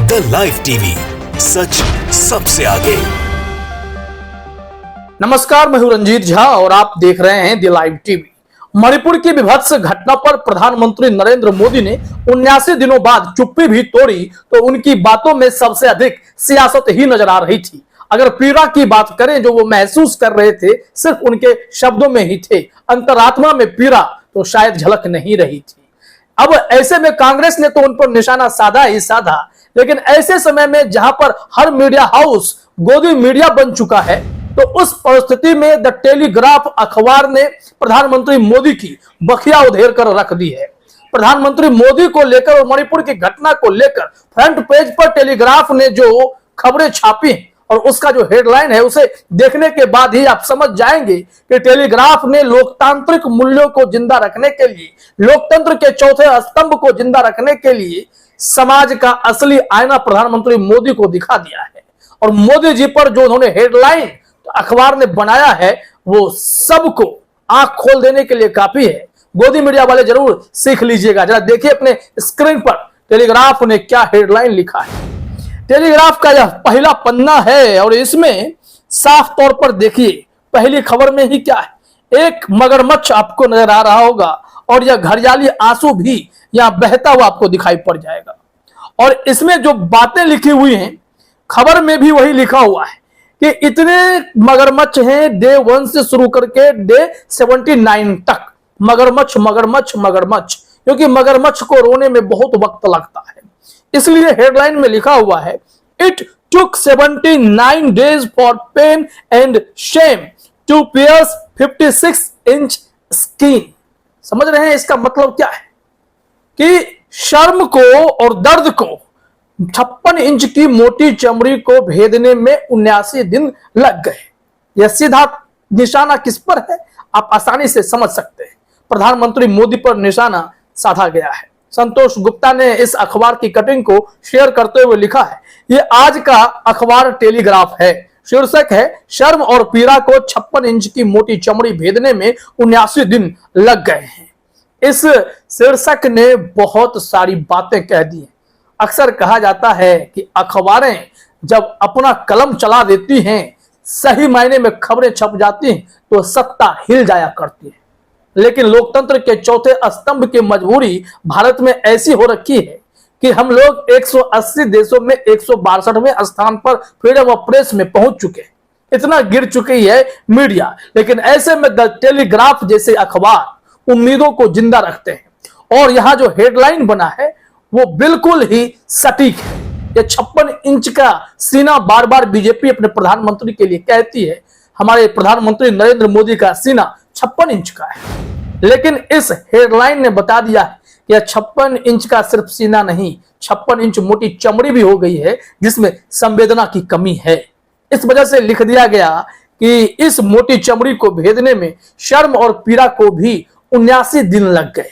The live TV, सच सबसे आगे। नमस्कार, मैं हूं रंजीत झा और आप देख रहे हैं द लाइव टीवी। मणिपुर की विभत्स घटना पर प्रधानमंत्री नरेंद्र मोदी ने 79 दिनों बाद चुप्पी भी तोड़ी तो उनकी बातों में सबसे अधिक सियासत ही नजर आ रही थी। अगर पीड़ा की बात करें जो वो महसूस कर रहे थे, सिर्फ उनके शब्दों में ही थे। अंतरात्मा में पीड़ा तो शायद झलक नहीं रही थी। अब ऐसे में कांग्रेस ने तो उन पर निशाना साधा ही साधा, लेकिन ऐसे समय में जहां पर हर मीडिया हाउस गोदी मीडिया बन चुका है, तो उस परिस्थिति में द टेलीग्राफ अखबार ने प्रधानमंत्री मोदी की बखिया उधेर कर रख दी है। प्रधानमंत्री मोदी को लेकर और मणिपुर की घटना को लेकर फ्रंट पेज पर टेलीग्राफ ने जो खबरें छापी और उसका जो हेडलाइन है, उसे देखने के बाद ही आप समझ जाएंगे कि टेलीग्राफ ने लोकतांत्रिक मूल्यों को जिंदा रखने के लिए, लोकतंत्र के चौथे स्तंभ को जिंदा रखने के लिए समाज का असली आईना प्रधानमंत्री मोदी को दिखा दिया है। और मोदी जी पर जो उन्होंने हेडलाइन अखबार ने बनाया है, वो सबको आंख खोल देने के लिए काफी है। गोदी मीडिया वाले जरूर सीख लीजिएगा। जरा देखिए अपने स्क्रीन पर टेलीग्राफ ने क्या हेडलाइन लिखा है। टेलीग्राफ का यह पहला पन्ना है और इसमें साफ तौर पर देखिए पहली खबर में ही क्या है। एक मगरमच्छ आपको नजर आ रहा होगा और यह घड़ियाली आंसू भी यहां बहता हुआ आपको दिखाई पड़ जाएगा। और इसमें जो बातें लिखी हुई हैं, खबर में भी वही लिखा हुआ है कि इतने मगरमच्छ हैं डे 1 से शुरू करके डे 79 तक। मगरमच्छ मगरमच्छ मगरमच्छ, क्योंकि मगरमच्छ को रोने में बहुत वक्त लगता है। इसलिए हेडलाइन में लिखा हुआ है, it took 79 days for pain and shame to pierce 56 inch skin. समझ रहे हैं इसका मतलब क्या है कि शर्म को और दर्द को 56 इंच की मोटी चमड़ी को भेदने में 79 दिन लग गए। यह सीधा निशाना किस पर है, आप आसानी से समझ सकते हैं। प्रधानमंत्री मोदी पर निशाना साधा गया है। संतोष गुप्ता ने इस अखबार की कटिंग को शेयर करते हुए लिखा है, यह आज का अखबार टेलीग्राफ है। शीर्षक है, शर्म और पीड़ा को 56 इंच की मोटी चमड़ी भेदने में 79 दिन लग गए हैं। इस शीर्षक ने बहुत सारी बातें कह दी हैं। अक्सर कहा जाता है कि अखबारें जब अपना कलम चला देती हैं, सही मायने में खबरें छप जाती हैं तो सत्ता हिल जाया करती है। लेकिन लोकतंत्र के चौथे स्तंभ की मजबूरी भारत में ऐसी हो रखी है कि हम लोग 180 देशों में 162वें स्थान पर फ्रीडम ऑफ प्रेस में पहुंच चुके हैं। इतना गिर चुकी है मीडिया, लेकिन ऐसे में द टेलीग्राफ जैसे अखबार उम्मीदों को जिंदा रखते हैं। और यहां जो हेडलाइन बना है वो बिल्कुल ही सटीक है। ये 56 इंच का सीना बार बार बीजेपी अपने प्रधानमंत्री के लिए कहती है। हमारे प्रधानमंत्री नरेंद्र मोदी का सीना 56 इंच का है, लेकिन इस हेडलाइन ने बता दिया है कि यह 56 इंच का सिर्फ सीना नहीं, 56 इंच मोटी चमड़ी भी हो गई है, जिसमें संवेदना की कमी है। इस वजह से लिख दिया गया कि इस मोटी चमड़ी को भेदने में शर्म और पीड़ा को भी 79 दिन लग गए।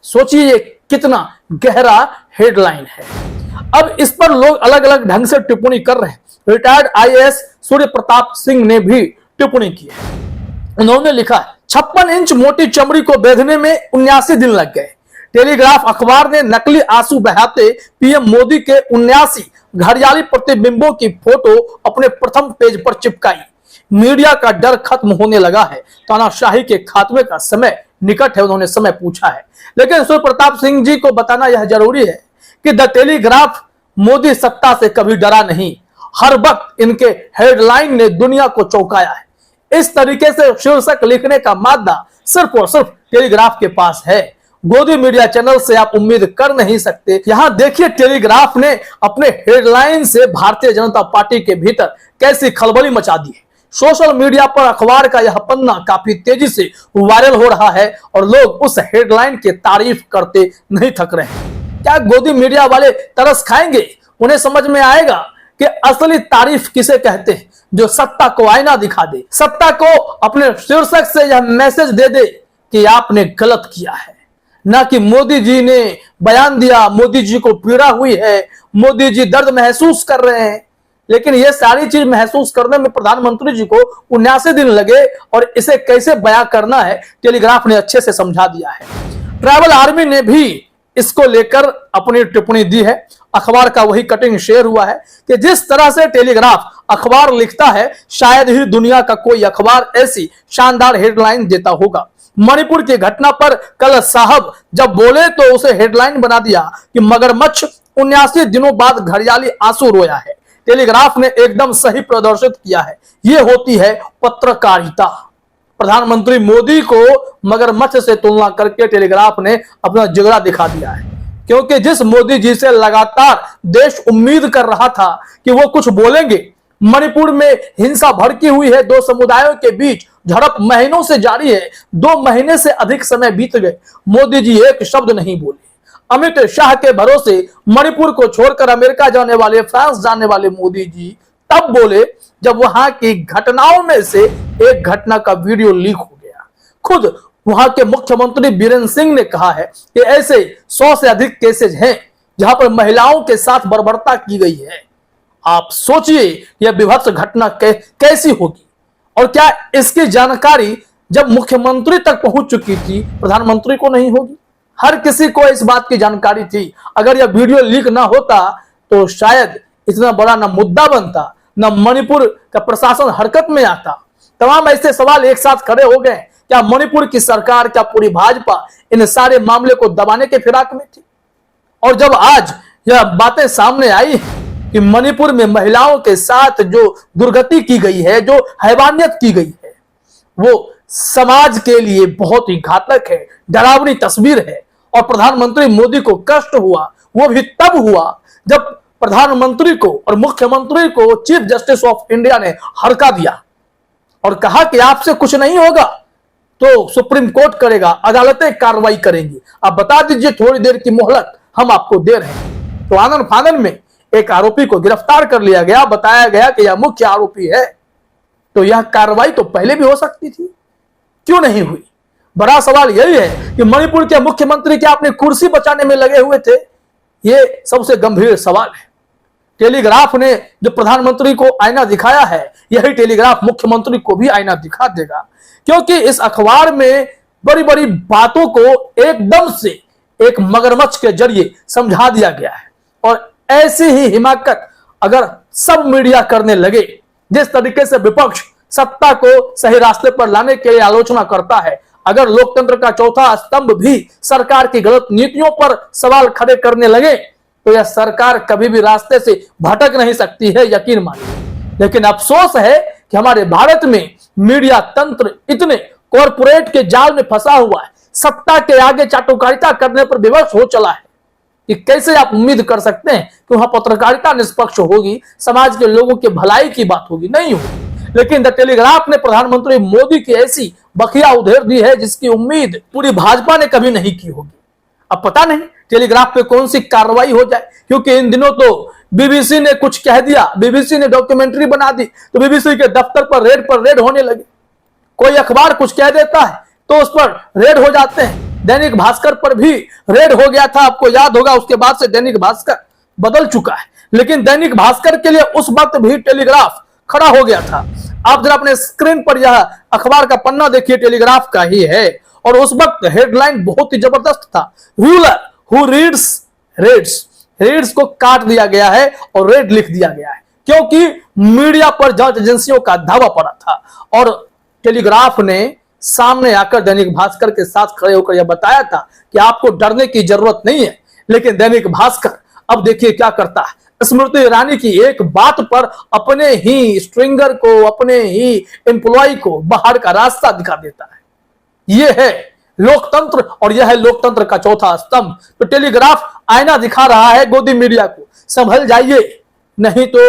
सोचिए कितना गहरा हेडलाइन है। अब इस पर लोग अलग अलग ढंग से टिप्पणी कर रहे हैं। रिटायर्ड आईएएस सूर्य प्रताप सिंह ने भी टिप्पणी की है। उन्होंने लिखा, 56 इंच मोटी चमड़ी को बेधने में 79 दिन लग गए। टेलीग्राफ अखबार ने नकली आंसू बहाते पीएम मोदी के 79 घड़ियाली प्रतिबिंबों की फोटो अपने प्रथम पेज पर चिपकाई। मीडिया का डर खत्म होने लगा है, तानाशाही के खात्मे का समय निकट है, उन्होंने समय पूछा है। लेकिन सूर्य प्रताप सिंह जी को बताना यह जरूरी है कि द टेलीग्राफ मोदी सत्ता से कभी डरा नहीं। हर वक्त इनके हेडलाइन ने दुनिया को चौंकाया है। इस तरीके से शीर्षक लिखने का मादा सिर्फ और सिर्फ टेलीग्राफ के पास है। गोदी मीडिया चैनल से आप उम्मीद कर नहीं सकते। यहां देखिए टेलीग्राफ ने अपने हेडलाइन से भारतीय जनता पार्टी के भीतर कैसी खलबली मचा दी है। सोशल मीडिया पर अखबार का यह पन्ना काफी तेजी से वायरल हो रहा है और लोग उस हेडलाइन की तारीफ करते नहीं थक रहे हैं। क्या गोदी मीडिया वाले तरस खाएंगे? उन्हें समझ में आएगा कि असली तारीफ किसे कहते हैं, जो सत्ता को आईना दिखा दे, सत्ता को अपने शीर्षक से यह मैसेज दे दे कि आपने गलत किया है। ना कि मोदी जी ने बयान दिया, मोदी जी को पीड़ा हुई है, मोदी जी दर्द महसूस कर रहे हैं। लेकिन ये सारी चीज महसूस करने में प्रधानमंत्री जी को 79 दिन लगे और इसे कैसे बयां करना है टेलीग्राफ ने अच्छे से समझा दिया है। ट्राइबल आर्मी ने भी इसको लेकर अपनी टिप्पणी दी है। अखबार का वही कटिंग शेयर हुआ है कि जिस तरह से टेलीग्राफ अखबार लिखता है, शायद ही दुनिया का कोई अखबार ऐसी शानदार हेडलाइन देता होगा। मणिपुर की घटना पर कल साहब जब बोले तो उसे हेडलाइन बना दिया कि मगरमच्छ 79 दिनों बाद घड़ियाली आंसू रोया है। टेलीग्राफ ने एकदम सही प्रदर्शित किया है। यह होती है पत्रकारिता। प्रधानमंत्री मोदी को मगरमच्छ से तुलना करके टेलीग्राफ ने अपना जिगरा दिखा दिया है, क्योंकि जिस मोदी जी से लगातार देश उम्मीद कर रहा था कि वो कुछ बोलेंगे। मणिपुर में हिंसा भड़की हुई है, दो समुदायों के बीच झड़प महीनों से जारी है, 2 महीने से अधिक समय बीत गए, मोदी जी एक शब्द नहीं बोले। अमित शाह के भरोसे मणिपुर को छोड़कर अमेरिका जाने वाले, फ्रांस जाने वाले मोदी जी तब बोले जब वहां की घटनाओं में से एक घटना का वीडियो लीक हो गया। खुद वहां के मुख्यमंत्री बीरेंद्र सिंह ने कहा है कि ऐसे 100 से अधिक केसेज हैं जहां पर महिलाओं के साथ बर्बरता की गई है। आप सोचिए यह विभत्स घटना कैसी होगी, और क्या इसकी जानकारी जब मुख्यमंत्री तक पहुंच चुकी थी, प्रधानमंत्री को नहीं होगी? हर किसी को इस बात की जानकारी थी। अगर यह वीडियो लीक ना होता तो शायद इतना बड़ा ना मुद्दा बनता, ना मणिपुर का प्रशासन हरकत में आता। तमाम ऐसे सवाल एक साथ खड़े हो गए। क्या मणिपुर की सरकार, क्या पूरी भाजपा इन सारे मामले को दबाने के फिराक में थी? और जब आज यह बातें सामने आई कि मणिपुर में महिलाओं के साथ जो दुर्गति की गई है, जो हैवानियत की गई है, वो समाज के लिए बहुत ही घातक है, डरावनी तस्वीर है। और प्रधानमंत्री मोदी को कष्ट हुआ, वो भी तब हुआ जब प्रधानमंत्री को और मुख्यमंत्री को चीफ जस्टिस ऑफ इंडिया ने हड़का दिया और कहा कि आपसे कुछ नहीं होगा तो सुप्रीम कोर्ट करेगा, अदालतें कार्रवाई करेंगी, आप बता दीजिए, थोड़ी देर की मोहलत हम आपको दे रहे हैं। तो आनन फानन में एक आरोपी को गिरफ्तार कर लिया गया, बताया गया कि यह मुख्य आरोपी है। तो यह कार्रवाई तो पहले भी हो सकती थी, क्यों नहीं हुई? बड़ा सवाल यही है कि मणिपुर के मुख्यमंत्री क्या अपनी कुर्सी बचाने में लगे हुए थे? यह सबसे गंभीर सवाल है। टेलीग्राफ ने जो प्रधानमंत्री को आईना दिखाया है, यही टेलीग्राफ मुख्यमंत्री को भी आईना दिखा देगा, क्योंकि इस अखबार में बड़ी बड़ी बातों को एकदम से एक मगरमच्छ के जरिए समझा दिया गया है। और ऐसी ही हिमाकत अगर सब मीडिया करने लगे, जिस तरीके से विपक्ष सत्ता को सही रास्ते पर लाने के लिए आलोचना करता है, अगर लोकतंत्र का चौथा स्तंभ भी सरकार की गलत नीतियों पर सवाल खड़े करने लगे, तो यह सरकार कभी भी रास्ते से भटक नहीं सकती है, यकीन मानिए। लेकिन अफसोस है कि हमारे भारत में मीडिया तंत्र इतने कॉरपोरेट के जाल में फंसा हुआ है, सत्ता के आगे चाटुकारिता करने पर विवश हो चला है कि कैसे आप उम्मीद कर सकते हैं कि वहां पत्रकारिता निष्पक्ष होगी, समाज के लोगों की भलाई की बात होगी? नहीं होगी। लेकिन द टेलीग्राफ ने प्रधानमंत्री मोदी की ऐसी बखिया उधेड़ दी है जिसकी उम्मीद पूरी भाजपा ने कभी नहीं की होगी। अब पता नहीं टेलीग्राफ पे कौन सी कार्रवाई हो जाए, क्योंकि इन दिनों तो बीबीसी ने कुछ कह दिया, बीबीसी ने डॉक्यूमेंट्री बना दी तो बीबीसी के दफ्तर पर रेड होने लगे। कोई अखबार कुछ कह देता है तो उस पर रेड हो जाते हैं। दैनिक भास्कर पर भी रेड हो गया था, आपको याद होगा। उसके बाद से दैनिक भास्कर बदल चुका है, लेकिन दैनिक भास्कर के लिए उस वक्त भी टेलीग्राफ खड़ा हो गया था। आप जरा अपने स्क्रीन पर यह अखबार का पन्ना देखिए, टेलीग्राफ का ही है। और उस वक्त हेडलाइन बहुत ही जबरदस्त था, रूलर हु रीड्स को काट दिया गया है और रेड लिख दिया गया है, क्योंकि मीडिया पर जांच एजेंसियों का धावा पड़ा था। और टेलीग्राफ ने सामने आकर दैनिक भास्कर के साथ खड़े होकर यह बताया था कि आपको डरने की जरूरत नहीं है। लेकिन दैनिक भास्कर अब देखिए क्या करता है, स्मृति ईरानी की एक बात पर अपने ही स्ट्रिंगर को, अपने ही एम्प्लॉय को बाहर का रास्ता दिखा देता है। यह है लोकतंत्र और यह है लोकतंत्र का चौथा स्तंभ। तो टेलीग्राफ आईना दिखा रहा है गोदी मीडिया को, संभल जाइए, नहीं तो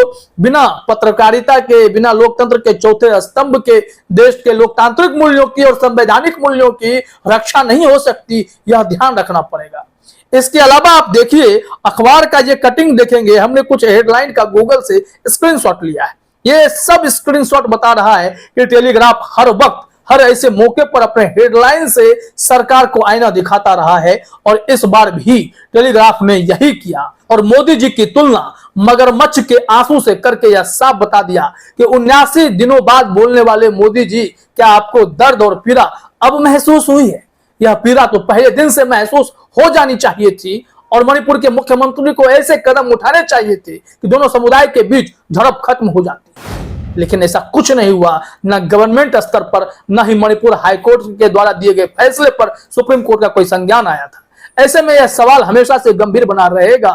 बिना पत्रकारिता के, बिना लोकतंत्र के चौथे स्तंभ के देश के लोकतांत्रिक मूल्यों की और संवैधानिक मूल्यों की रक्षा नहीं हो सकती। यह ध्यान रखना पड़ेगा। इसके अलावा आप देखिए अखबार का ये कटिंग देखेंगे, हमने कुछ हेडलाइन का गूगल से स्क्रीनशॉट लिया है। ये सब स्क्रीनशॉट बता रहा है कि टेलीग्राफ हर वक्त, हर ऐसे मौके पर अपने हेडलाइन से सरकार को आईना दिखाता रहा है। और इस बार भी टेलीग्राफ ने यही किया और मोदी जी की तुलना मगरमच्छ के आंसू से करके यह साफ बता दिया कि 79 दिनों बाद बोलने वाले मोदी जी, क्या आपको दर्द और पीड़ा अब महसूस हुई है? यह पीड़ा तो पहले दिन से महसूस हो जानी चाहिए थी और मणिपुर के मुख्यमंत्री को ऐसे कदम उठाने चाहिए थे कि दोनों समुदाय के बीच झड़प खत्म हो जाती। लेकिन ऐसा कुछ नहीं हुआ, न गवर्नमेंट स्तर पर न ही मणिपुर हाईकोर्ट के द्वारा दिए गए फैसले पर सुप्रीम कोर्ट का कोई संज्ञान आया था। ऐसे में यह सवाल हमेशा से गंभीर बना रहेगा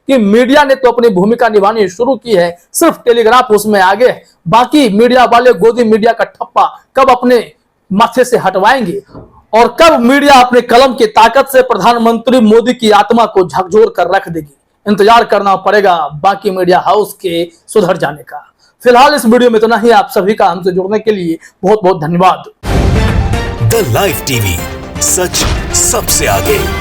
कि मीडिया ने तो अपनी भूमिका निभानी शुरू की है, सिर्फ टेलीग्राफ उसमें आगे है, बाकी मीडिया वाले गोदी मीडिया का ठप्पा कब अपने माथे से हटवाएंगे और कब मीडिया अपने कलम की ताकत से प्रधानमंत्री मोदी की आत्मा को झकझोर कर रख देगी। इंतजार करना पड़ेगा बाकी मीडिया हाउस के सुधर जाने का। फिलहाल इस वीडियो में इतना ही। आप सभी का हमसे जुड़ने के लिए बहुत बहुत धन्यवाद। द लाइव टीवी, सच सबसे आगे।